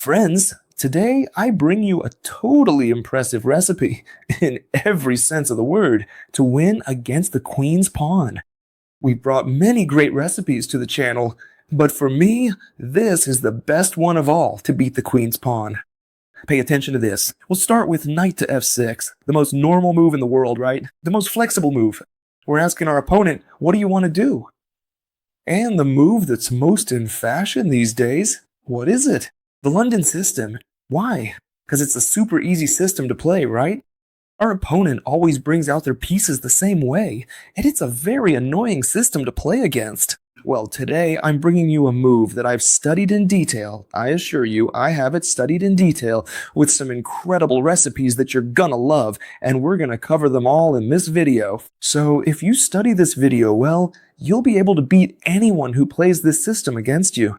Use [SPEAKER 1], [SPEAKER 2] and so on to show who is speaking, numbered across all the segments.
[SPEAKER 1] Friends, today I bring you a totally impressive recipe, in every sense of the word, to win against the queen's pawn. We've brought many great recipes to the channel, but for me, this is the best one of all to beat the queen's pawn. Pay attention to this. We'll start with knight to f6, the most normal move in the world, right? The most flexible move. We're asking our opponent, what do you want to do? And the move that's most in fashion these days, what is it? The London system. Why? Because it's a super easy system to play, right? Our opponent always brings out their pieces the same way, and it's a very annoying system to play against. Well, today I'm bringing you a move that I've studied in detail. I assure you, I have it studied in detail with some incredible recipes that you're gonna love, and we're gonna cover them all in this video. So if you study this video well, you'll be able to beat anyone who plays this system against you.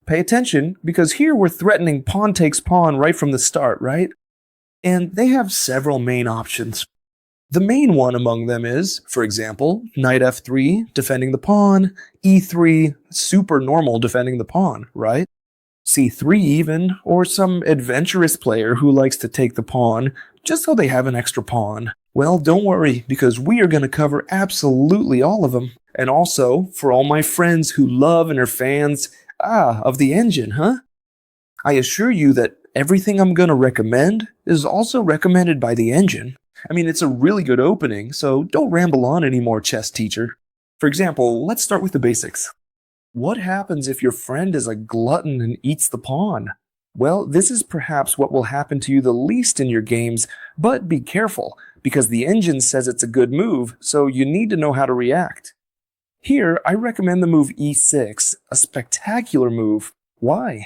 [SPEAKER 1] Pay attention, because here we're threatening pawn takes pawn right from the start, right? And they have several main options. The main one among them is, for example, knight f3, defending the pawn, e3, super normal defending the pawn, right? c3 even, or some adventurous player who likes to take the pawn just so they have an extra pawn. Well, don't worry, because we are going to cover absolutely all of them. And also, for all my friends who love and are fans, of the engine, huh? I assure you that everything I'm going to recommend is also recommended by the engine. I mean, it's a really good opening, so don't ramble on anymore, chess teacher. For example, let's start with the basics. What happens if your friend is a glutton and eats the pawn? Well, this is perhaps what will happen to you the least in your games, but be careful, because the engine says it's a good move, so you need to know how to react. Here, I recommend the move e6, a spectacular move. Why?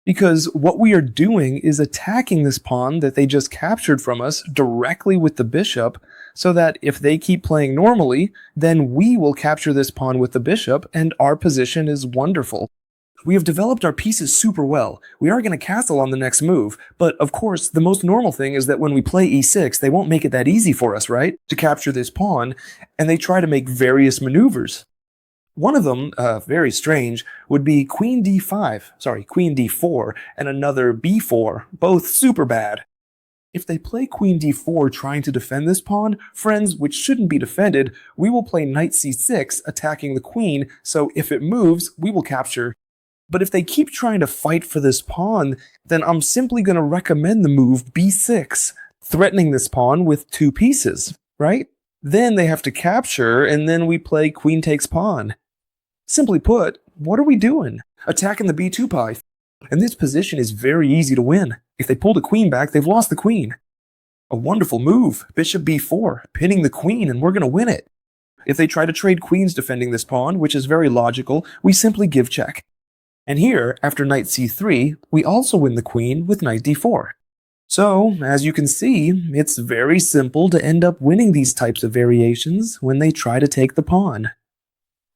[SPEAKER 1] Because what we are doing is attacking this pawn that they just captured from us directly with the bishop, so that if they keep playing normally, then we will capture this pawn with the bishop, and our position is wonderful. We have developed our pieces super well. We are going to castle on the next move, but of course, the most normal thing is that when we play e6, they won't make it that easy for us, right? To capture this pawn, and they try to make various maneuvers. One of them, very strange, would be queen d4, and another b4, both super bad. If they play queen d4 trying to defend this pawn, friends, which shouldn't be defended, we will play knight c6 attacking the queen, so if it moves, we will capture. But if they keep trying to fight for this pawn, then I'm simply going to recommend the move b6, threatening this pawn with two pieces, right? Then they have to capture, and then we play queen takes pawn. Simply put, what are we doing? Attacking the b2 pie. And this position is very easy to win. If they pull the queen back, they've lost the queen. A wonderful move, bishop b4, pinning the queen, and we're going to win it. If they try to trade queens defending this pawn, which is very logical, we simply give check. And here, after knight c3, we also win the queen with knight d4. So, as you can see, it's very simple to end up winning these types of variations when they try to take the pawn.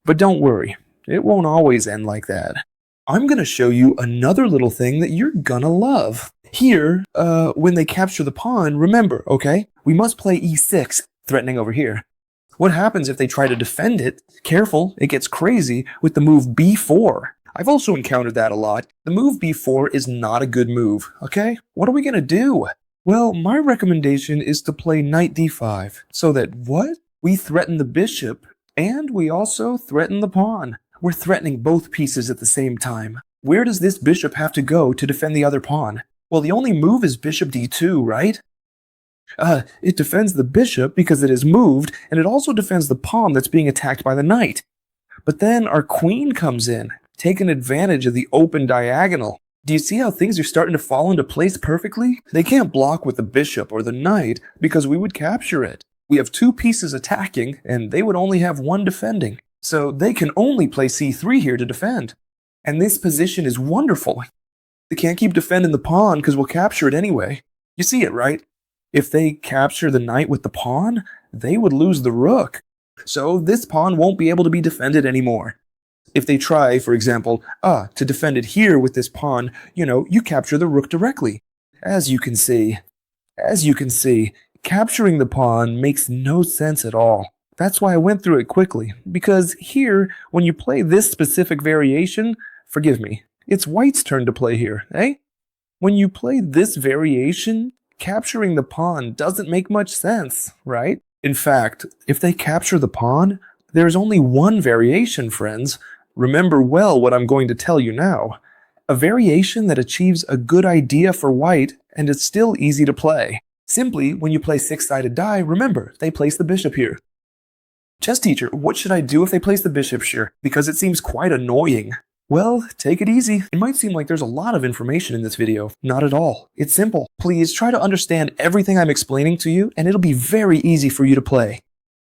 [SPEAKER 1] But don't worry, it won't always end like that. I'm going to show you another little thing that you're gonna love. Here, when they capture the pawn, remember, okay, we must play e6, threatening over here. What happens if they try to defend it? Careful, it gets crazy with the move b4. I've also encountered that a lot. The move b4 is not a good move, okay? What are we going to do? Well, my recommendation is to play knight d5, so that what? We threaten the bishop, and we also threaten the pawn. We're threatening both pieces at the same time. Where does this bishop have to go to defend the other pawn? Well, the only move is bishop d2, right? It defends the bishop because it is moved, and it also defends the pawn that's being attacked by the knight. But then our queen comes in, taking advantage of the open diagonal. Do you see how things are starting to fall into place perfectly? They can't block with the bishop or the knight because we would capture it. We have two pieces attacking, and they would only have one defending. So they can only play c3 here to defend. And this position is wonderful. They can't keep defending the pawn because we'll capture it anyway. You see it, right? If they capture the knight with the pawn, they would lose the rook. So this pawn won't be able to be defended anymore. If they try, for example, to defend it here with this pawn, you capture the rook directly. As you can see, capturing the pawn makes no sense at all. That's why I went through it quickly, because here, when you play this specific variation, forgive me, it's white's turn to play here, eh? When you play this variation, capturing the pawn doesn't make much sense, right? In fact, if they capture the pawn, there's only one variation, friends. Remember well what I'm going to tell you now. A variation that achieves a good idea for white and is still easy to play. Simply, when you play six-sided die, remember, they place the bishop here. Chess teacher, what should I do if they place the bishop here? Because it seems quite annoying. Well, take it easy. It might seem like there's a lot of information in this video. Not at all. It's simple. Please try to understand everything I'm explaining to you, and it'll be very easy for you to play.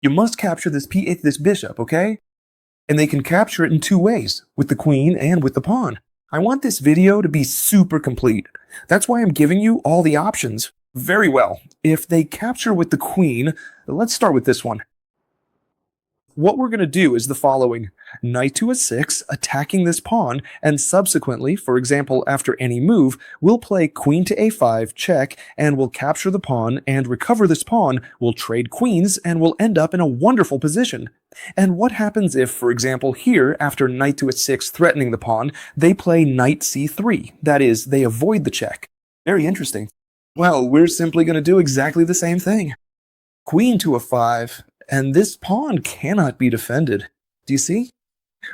[SPEAKER 1] You must capture this bishop, okay? And they can capture it in two ways, with the queen and with the pawn. I want this video to be super complete. That's why I'm giving you all the options. Very well. If they capture with the queen, let's start with this one. What we're going to do is the following. Knight to a6, attacking this pawn, and subsequently, for example, after any move, we'll play queen to a5, check, and we'll capture the pawn and recover this pawn, we'll trade queens, and we'll end up in a wonderful position. And what happens if, for example, here, after knight to a6 threatening the pawn, they play knight c3, that is, they avoid the check? Very interesting. Well, we're simply going to do exactly the same thing. Queen to a5, and this pawn cannot be defended. Do you see?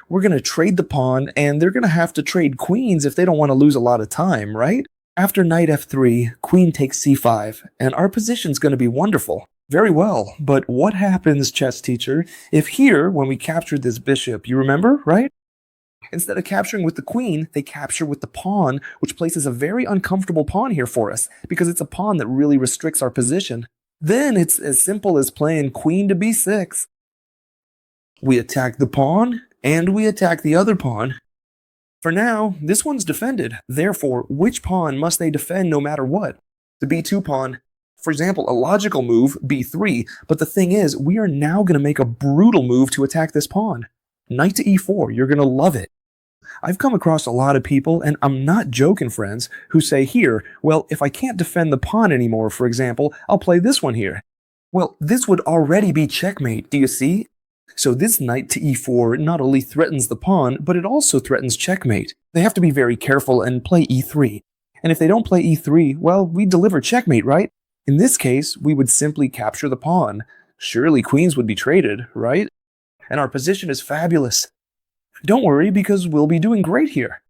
[SPEAKER 1] We're going to trade the pawn, and they're going to have to trade queens if they don't want to lose a lot of time, right? After knight f3, queen takes c5, and our position's going to be wonderful. Very well, but what happens, chess teacher, if here, when we captured this bishop, you remember, right? Instead of capturing with the queen, they capture with the pawn, which places a very uncomfortable pawn here for us, because it's a pawn that really restricts our position. Then it's as simple as playing queen to b6. We attack the pawn, and we attack the other pawn. For now, this one's defended. Therefore, which pawn must they defend no matter what? The b2 pawn. For example, a logical move, b3, but the thing is, we are now going to make a brutal move to attack this pawn. Knight to e4, you're going to love it. I've come across a lot of people, and I'm not joking, friends, who say here, well, if I can't defend the pawn anymore, for example, I'll play this one here. Well, this would already be checkmate, do you see? So this knight to e4 not only threatens the pawn, but it also threatens checkmate. They have to be very careful and play e3. And if they don't play e3, well, we deliver checkmate, right? In this case, we would simply capture the pawn. Surely queens would be traded, right? And our position is fabulous. Don't worry, because we'll be doing great here.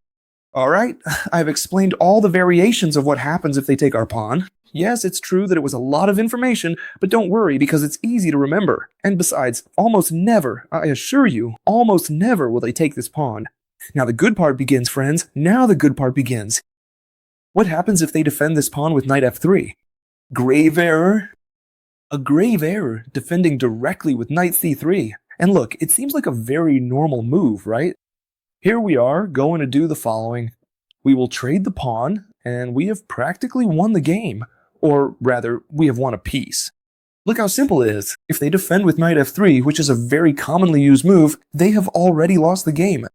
[SPEAKER 1] Alright, I've explained all the variations of what happens if they take our pawn. Yes, it's true that it was a lot of information, but don't worry, because it's easy to remember. And besides, almost never, I assure you, almost never will they take this pawn. Now the good part begins, friends. Now the good part begins. What happens if they defend this pawn with knight f3? Grave error. A grave error, defending directly with knight c3. And look, it seems like a very normal move, right? Here we are, going to do the following. We will trade the pawn, and we have practically won the game. Or rather, we have won a piece. Look how simple it is. If they defend with knight f3, which is a very commonly used move, they have already lost the game.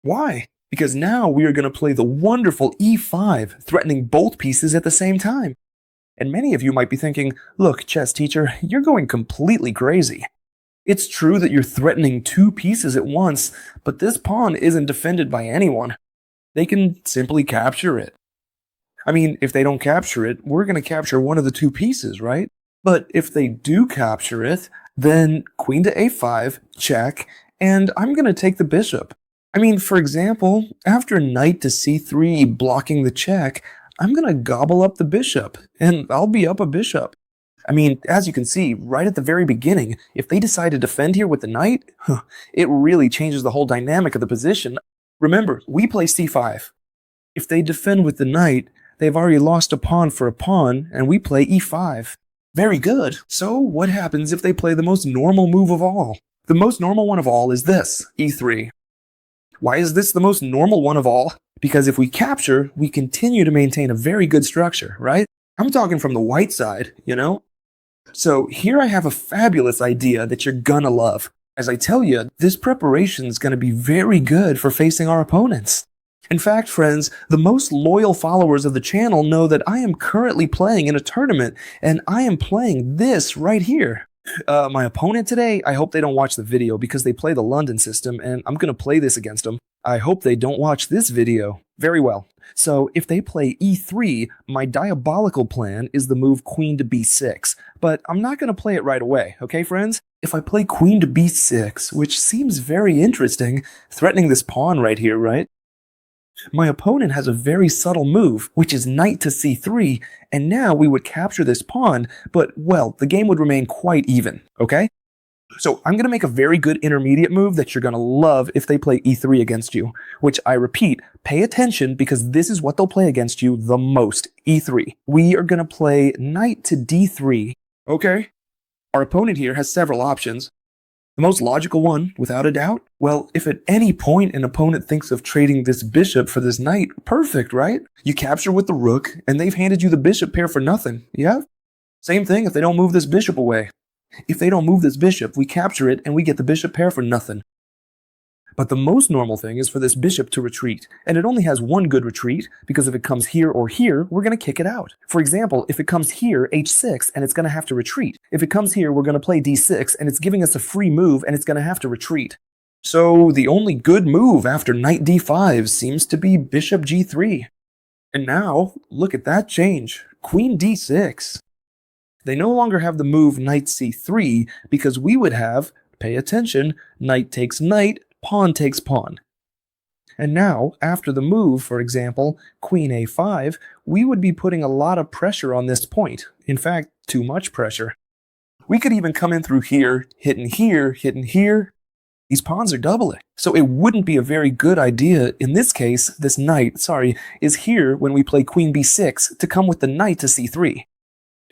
[SPEAKER 1] Why? Because now we are going to play the wonderful e5, threatening both pieces at the same time. And many of you might be thinking, look, chess teacher, you're going completely crazy. It's true that you're threatening two pieces at once, but this pawn isn't defended by anyone. They can simply capture it. I mean, if they don't capture it, we're going to capture one of the two pieces, right? But if they do capture it, then queen to a5, check, and I'm going to take the bishop. I mean, for example, after knight to c3 blocking the check, I'm going to gobble up the bishop, and I'll be up a bishop. I mean, as you can see, right at the very beginning, if they decide to defend here with the knight, it really changes the whole dynamic of the position. Remember, we play c5. If they defend with the knight, they've already lost a pawn for a pawn, and we play e5. Very good. So what happens if they play the most normal move of all? The most normal one of all is this, e3. Why is this the most normal one of all? Because if we capture, we continue to maintain a very good structure, right? I'm talking from the white side, you know? So here I have a fabulous idea that you're gonna love. As I tell you, this preparation is gonna be very good for facing our opponents. In fact, friends, the most loyal followers of the channel know that I am currently playing in a tournament, and I am playing this right here. My opponent today, I hope they don't watch the video because they play the London system, and I'm gonna play this against them. I hope they don't watch this video. Very well. So if they play e3, my diabolical plan is the move queen to b6, but I'm not going to play it right away, okay friends? If I play queen to b6, which seems very interesting, threatening this pawn right here, right? My opponent has a very subtle move, which is knight to c3, and now we would capture this pawn, but, well, the game would remain quite even, okay? So I'm going to make a very good intermediate move that you're going to love if they play e3 against you, which I repeat, pay attention because this is what they'll play against you the most, e3. We are going to play knight to d3, okay? Our opponent here has several options. The most logical one, without a doubt, well, if at any point an opponent thinks of trading this bishop for this knight, perfect, right? You capture with the rook, and they've handed you the bishop pair for nothing, yeah? Same thing if they don't move this bishop away. If they don't move this bishop, we capture it and we get the bishop pair for nothing. But the most normal thing is for this bishop to retreat, and it only has one good retreat, because if it comes here or here, we're going to kick it out. For example, if it comes here, h6, and it's going to have to retreat. If it comes here, we're going to play d6, and it's giving us a free move, and it's going to have to retreat. So the only good move after knight d5 seems to be bishop g3. And now, look at that change. Queen d6. They no longer have the move knight c3, because we would have, pay attention, knight takes knight, pawn takes pawn. And now, after the move, for example, queen a5, we would be putting a lot of pressure on this point. In fact, too much pressure. We could even come in through here, hitting here, hitting here. These pawns are doubling. So it wouldn't be a very good idea, in this case, this knight, is here when we play queen b6 to come with the knight to c3.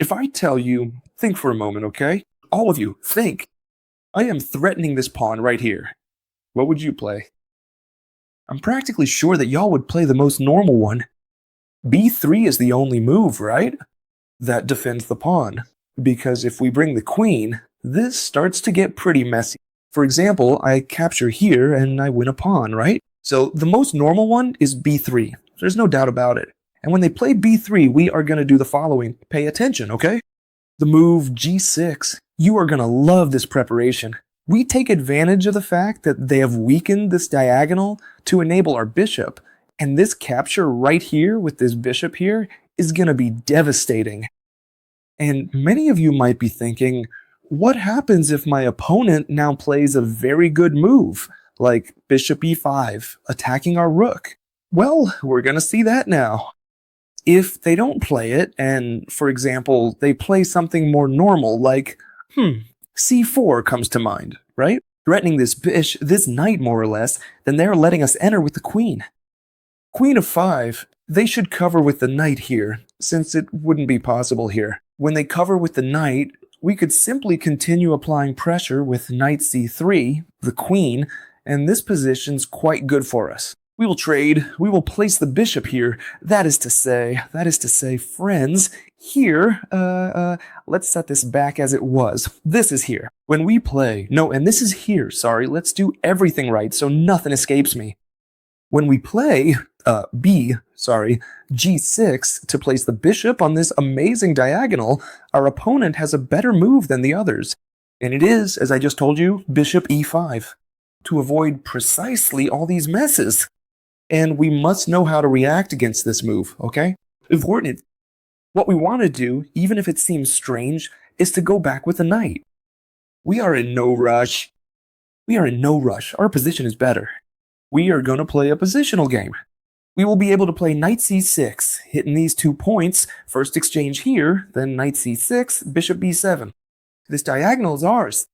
[SPEAKER 1] If I tell you, think for a moment, okay? All of you, think. I am threatening this pawn right here. What would you play? I'm practically sure that y'all would play the most normal one. b3 is the only move, right? That defends the pawn. Because if we bring the queen, this starts to get pretty messy. For example, I capture here and I win a pawn, right? So the most normal one is b3. There's no doubt about it. And when they play b3, we are going to do the following. Pay attention, okay? The move g6. You are going to love this preparation. We take advantage of the fact that they have weakened this diagonal to enable our bishop, and this capture right here with this bishop here is going to be devastating. And many of you might be thinking, what happens if my opponent now plays a very good move, like bishop e5, attacking our rook? Well, we're going to see that now. If they don't play it, and, for example, they play something more normal, like, c4 comes to mind, right? Threatening this knight more or less, then they're letting us enter with the queen. Queen of 5, they should cover with the knight here, since it wouldn't be possible here. When they cover with the knight, we could simply continue applying pressure with knight c3, the queen, and this position's quite good for us. We will trade, we will place the bishop here, that is to say, friends, here, let's set this back as it was. This is here. When we play, and this is here, let's do everything right so nothing escapes me. When we play, g6 to place the bishop on this amazing diagonal, our opponent has a better move than the others. And it is, as I just told you, bishop e5, to avoid precisely all these messes. And we must know how to react against this move, okay? Important. What we want to do, even if it seems strange, is to go back with the knight. We are in no rush. Our position is better. We are going to play a positional game. We will be able to play knight c6, hitting these 2 points, first exchange here, then knight c6, bishop b7. This diagonal is ours.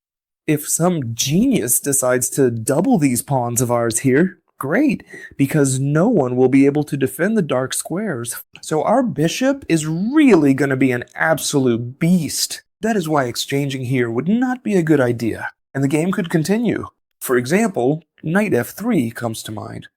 [SPEAKER 1] If some genius decides to double these pawns of ours here, great, because no one will be able to defend the dark squares. So our bishop is really going to be an absolute beast. That is why exchanging here would not be a good idea, and the game could continue. For example, knight f3 comes to mind.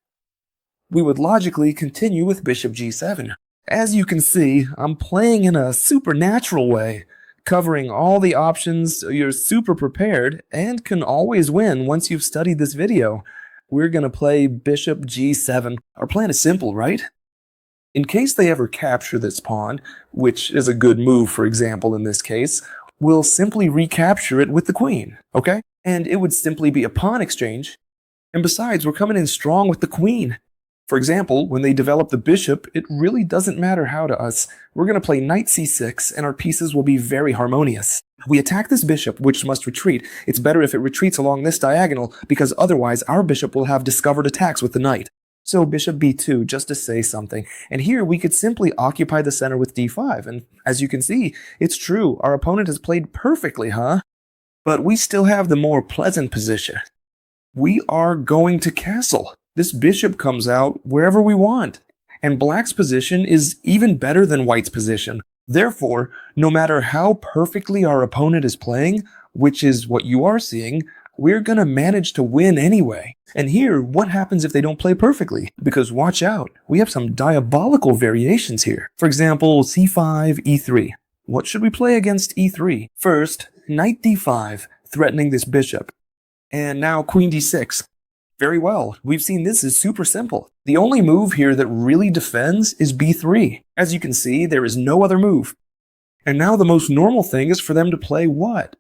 [SPEAKER 1] We would logically continue with bishop g7. As you can see, I'm playing in a supernatural way, covering all the options. You're super prepared, and can always win once you've studied this video. We're going to play bishop g7. Our plan is simple, right? In case they ever capture this pawn, which is a good move, for example, in this case, we'll simply recapture it with the queen, okay? And it would simply be a pawn exchange. And besides, we're coming in strong with the queen. For example, when they develop the bishop, it really doesn't matter how to us. We're going to play knight c6, and our pieces will be very harmonious. We attack this bishop, which must retreat. It's better if it retreats along this diagonal, because otherwise our bishop will have discovered attacks with the knight. So bishop b2, just to say something. And here we could simply occupy the center with d5, and as you can see, it's true, our opponent has played perfectly, huh? But we still have the more pleasant position. We are going to castle. This bishop comes out wherever we want, and black's position is even better than white's position. Therefore, no matter how perfectly our opponent is playing, which is what you are seeing, we're gonna manage to win anyway. And here, what happens if they don't play perfectly? Because watch out, we have some diabolical variations here. For example, c5, e3. What should we play against e3? First, knight d5, threatening this bishop. And now queen d6. Very well, we've seen this is super simple. The only move here that really defends is b3. As you can see, there is no other move. And now the most normal thing is for them to play what?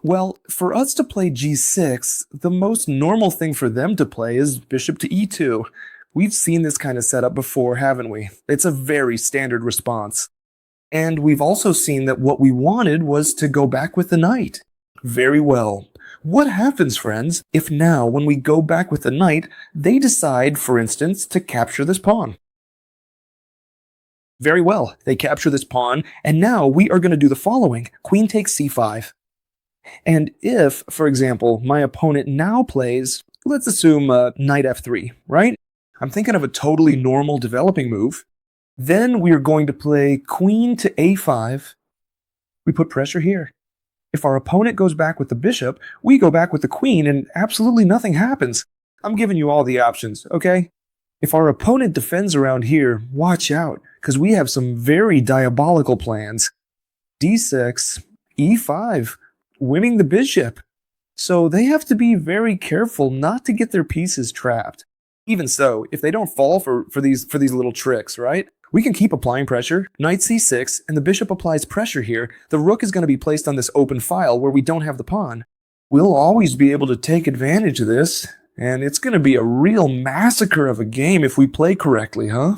[SPEAKER 1] Well, for us to play g6, the most normal thing for them to play is bishop to e2. We've seen this kind of setup before, haven't we? It's a very standard response. And we've also seen that what we wanted was to go back with the knight. Very well. What happens, friends, if now, when we go back with the knight, they decide, for instance, to capture this pawn? Very well, they capture this pawn, and now we are going to do the following. Queen takes c5. And if, for example, my opponent now plays, let's assume knight f3, right? I'm thinking of a totally normal developing move. Then we are going to play queen to a5. We put pressure here. If our opponent goes back with the bishop, we go back with the queen and absolutely nothing happens. I'm giving you all the options, okay? If our opponent defends around here, watch out, because we have some very diabolical plans. d6, e5, winning the bishop. So they have to be very careful not to get their pieces trapped. Even so, if they don't fall for these little tricks, right? We can keep applying pressure, knight c6, and the bishop applies pressure here. The rook is going to be placed on this open file where we don't have the pawn. We'll always be able to take advantage of this, and it's going to be a real massacre of a game if we play correctly, huh?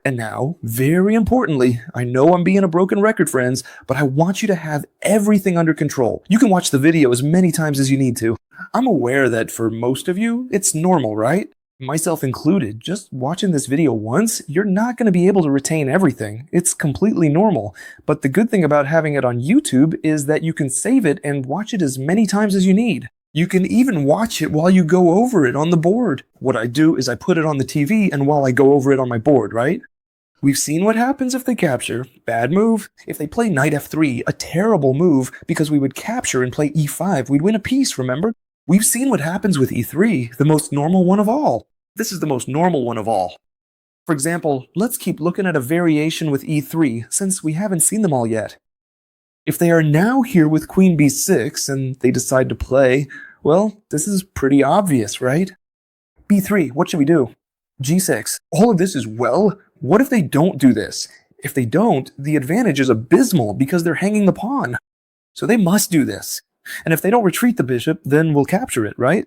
[SPEAKER 1] And now, very importantly, I know I'm being a broken record, friends, but I want you to have everything under control. You can watch the video as many times as you need to. I'm aware that for most of you, it's normal, right? Myself included, just watching this video once, you're not going to be able to retain everything. It's completely normal. But the good thing about having it on YouTube is that you can save it and watch it as many times as you need. You can even watch it while you go over it on the board. What I do is I put it on the TV and while I go over it on my board, right? We've seen what happens if they capture. Bad move. If they play knight f3, a terrible move because we would capture and play e5. We'd win a piece, remember? We've seen what happens with e3, the most normal one of all. This is the most normal one of all. For example, let's keep looking at a variation with e3, since we haven't seen them all yet. If they are now here with queen b6 and they decide to play, well, this is pretty obvious, right? b3, what should we do? g6. All of this is well. What if they don't do this? If they don't, the advantage is abysmal because they're hanging the pawn. So they must do this. And if they don't retreat the bishop, then we'll capture it, right?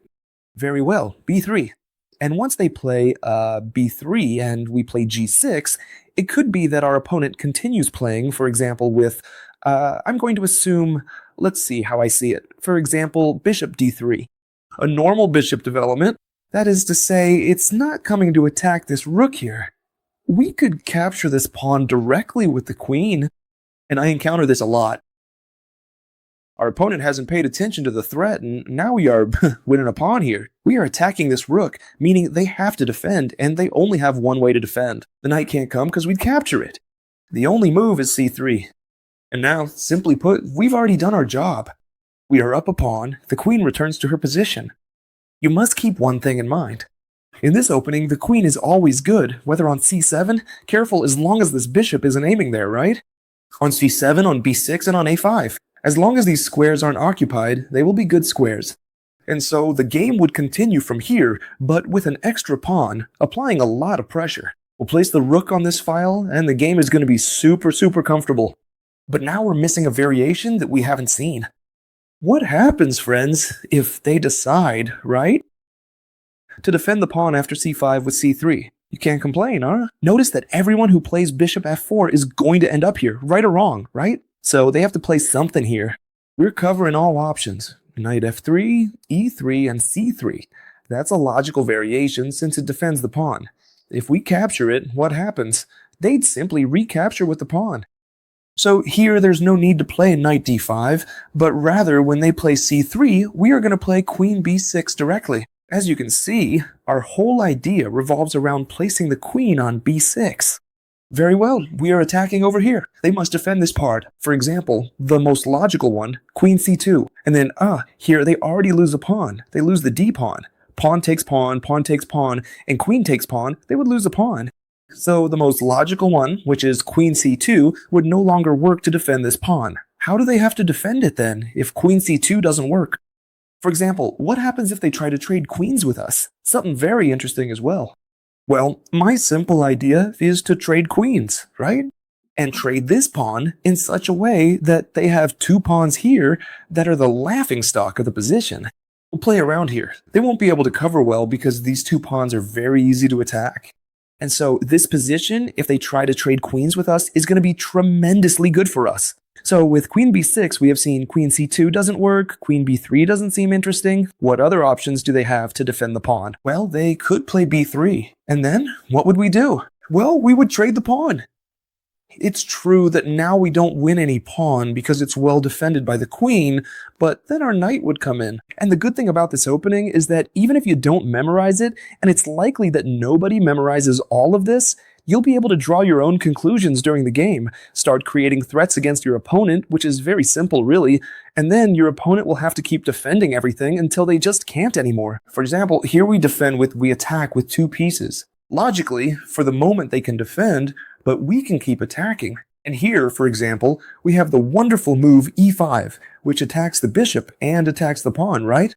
[SPEAKER 1] Very well, b3. And once they play b3 and we play g6, it could be that our opponent continues playing, for example, with, I'm going to assume, let's see how I see it. For example, bishop d3. A normal bishop development, that is to say, it's not coming to attack this rook here. We could capture this pawn directly with the queen, and I encounter this a lot. Our opponent hasn't paid attention to the threat, and now we are winning a pawn here. We are attacking this rook, meaning they have to defend, and they only have one way to defend. The knight can't come because we'd capture it. The only move is c3. And now, simply put, we've already done our job. We are up a pawn, the queen returns to her position. You must keep one thing in mind. In this opening, the queen is always good, whether on c7, careful as long as this bishop isn't aiming there, right? On c7, on b6, and on a5. As long as these squares aren't occupied, they will be good squares. And so the game would continue from here, but with an extra pawn, applying a lot of pressure. We'll place the rook on this file, and the game is going to be super comfortable. But now we're missing a variation that we haven't seen. What happens, friends, if they decide, right? to defend the pawn after c5 with c3. You can't complain, huh? Notice that everyone who plays bishop f4 is going to end up here, right or wrong, right? So they have to play something here. We're covering all options. Knight f3, e3, and c3. That's a logical variation since it defends the pawn. If we capture it, what happens? They'd simply recapture with the pawn. So here there's no need to play knight d5, but rather when they play c3, we are going to play queen b6 directly. As you can see, our whole idea revolves around placing the queen on b6. Very well, we are attacking over here. They must defend this part. For example, the most logical one, queen c2. And then, here they already lose a pawn. They lose the d-pawn. Pawn takes pawn, and queen takes pawn. They would lose a pawn. So the most logical one, which is queen c2, would no longer work to defend this pawn. How do they have to defend it then, if queen c2 doesn't work? For example, what happens if they try to trade queens with us? Something very interesting as well. Well, my simple idea is to trade queens, right? And trade this pawn in such a way that they have two pawns here that are the laughingstock of the position. We'll play around here. They won't be able to cover well because these two pawns are very easy to attack. And so this position, if they try to trade queens with us, is going to be tremendously good for us. So with queen b6, we have seen queen c2 doesn't work, queen b3 doesn't seem interesting. What other options do they have to defend the pawn? Well, they could play b3. And then, what would we do? Well, we would trade the pawn. It's true that now we don't win any pawn because it's well defended by the queen, but then our knight would come in. And the good thing about this opening is that even if you don't memorize it, and it's likely that nobody memorizes all of this, you'll be able to draw your own conclusions during the game, start creating threats against your opponent, which is very simple really, and then your opponent will have to keep defending everything until they just can't anymore. For example, here we attack with two pieces. Logically, for the moment they can defend, but we can keep attacking. And here, for example, we have the wonderful move e5, which attacks the bishop and attacks the pawn, right?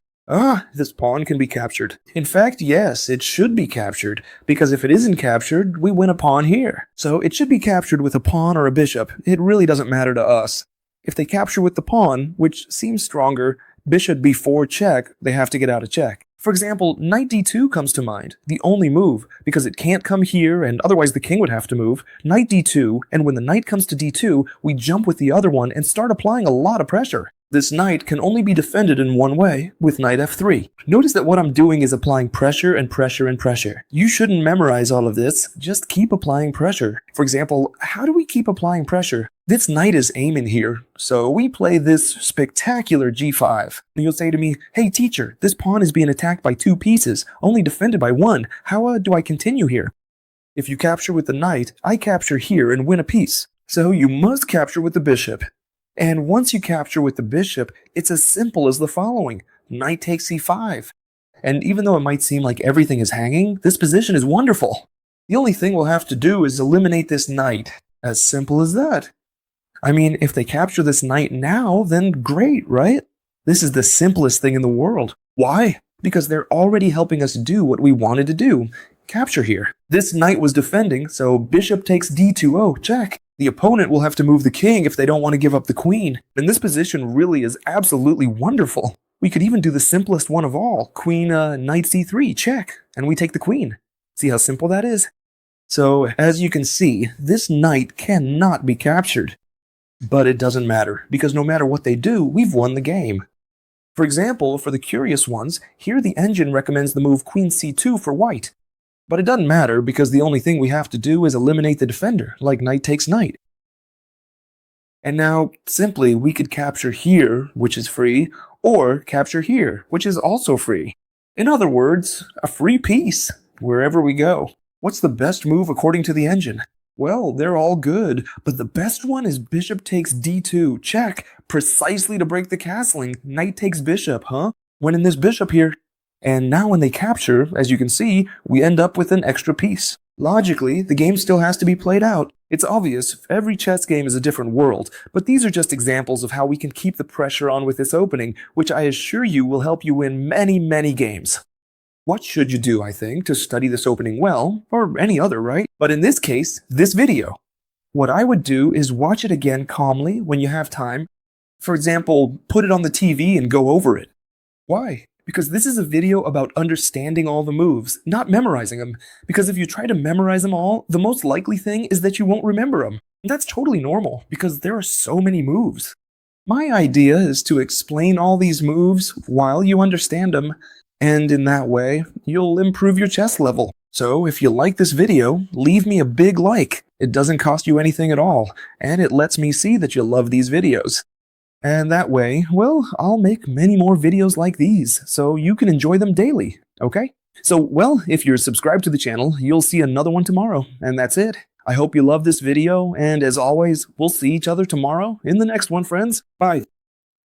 [SPEAKER 1] This pawn can be captured. In fact, yes, it should be captured, because if it isn't captured, we win a pawn here. So it should be captured with a pawn or a bishop. It really doesn't matter to us. If they capture with the pawn, which seems stronger, bishop b4 check, they have to get out of check. For example, knight d2 comes to mind, the only move, because it can't come here and otherwise the king would have to move. Knight d2, and when the knight comes to d2, we jump with the other one and start applying a lot of pressure. This knight can only be defended in one way, with knight f3. Notice that what I'm doing is applying pressure and pressure and pressure. You shouldn't memorize all of this, just keep applying pressure. For example, how do we keep applying pressure? This knight is aiming here, so we play this spectacular g5. And you'll say to me, hey teacher, this pawn is being attacked by two pieces, only defended by one. How do I continue here? If you capture with the knight, I capture here and win a piece. So you must capture with the bishop. And once you capture with the bishop, it's as simple as the following. Knight takes c5. And even though it might seem like everything is hanging, this position is wonderful. The only thing we'll have to do is eliminate this knight. As simple as that. I mean, if they capture this knight now, then great, right? This is the simplest thing in the world. Why? Because they're already helping us do what we wanted to do. Capture here. This knight was defending, so bishop takes d2, oh, check. The opponent will have to move the king if they don't want to give up the queen. And this position really is absolutely wonderful. We could even do the simplest one of all. Queen, knight c3, check. And we take the queen. See how simple that is? So, as you can see, this knight cannot be captured. But it doesn't matter, because no matter what they do, we've won the game. For example, for the curious ones, here the engine recommends the move queen c2 for white. But it doesn't matter, because the only thing we have to do is eliminate the defender, like knight takes knight. And now, simply, we could capture here, which is free, or capture here, which is also free. In other words, a free piece, wherever we go. What's the best move according to the engine? Well, they're all good, but the best one is bishop takes d2, check, precisely to break the castling. Knight takes bishop, huh? Winning this bishop here. And now when they capture, as you can see, we end up with an extra piece. Logically, the game still has to be played out. It's obvious, every chess game is a different world, but these are just examples of how we can keep the pressure on with this opening, which I assure you will help you win many, many games. What should you do, I think, to study this opening well, or any other, right? But in this case, this video. What I would do is watch it again calmly when you have time. For example, put it on the TV and go over it. Why? Because this is a video about understanding all the moves, not memorizing them. Because if you try to memorize them all, the most likely thing is that you won't remember them. That's totally normal, because there are so many moves. My idea is to explain all these moves while you understand them, and in that way, you'll improve your chess level. So if you like this video, leave me a big like. It doesn't cost you anything at all, and it lets me see that you love these videos. And that way, well, I'll make many more videos like these, so you can enjoy them daily, okay? So, well, if you're subscribed to the channel, you'll see another one tomorrow, and that's it. I hope you love this video, and as always, we'll see each other tomorrow in the next one, friends. Bye.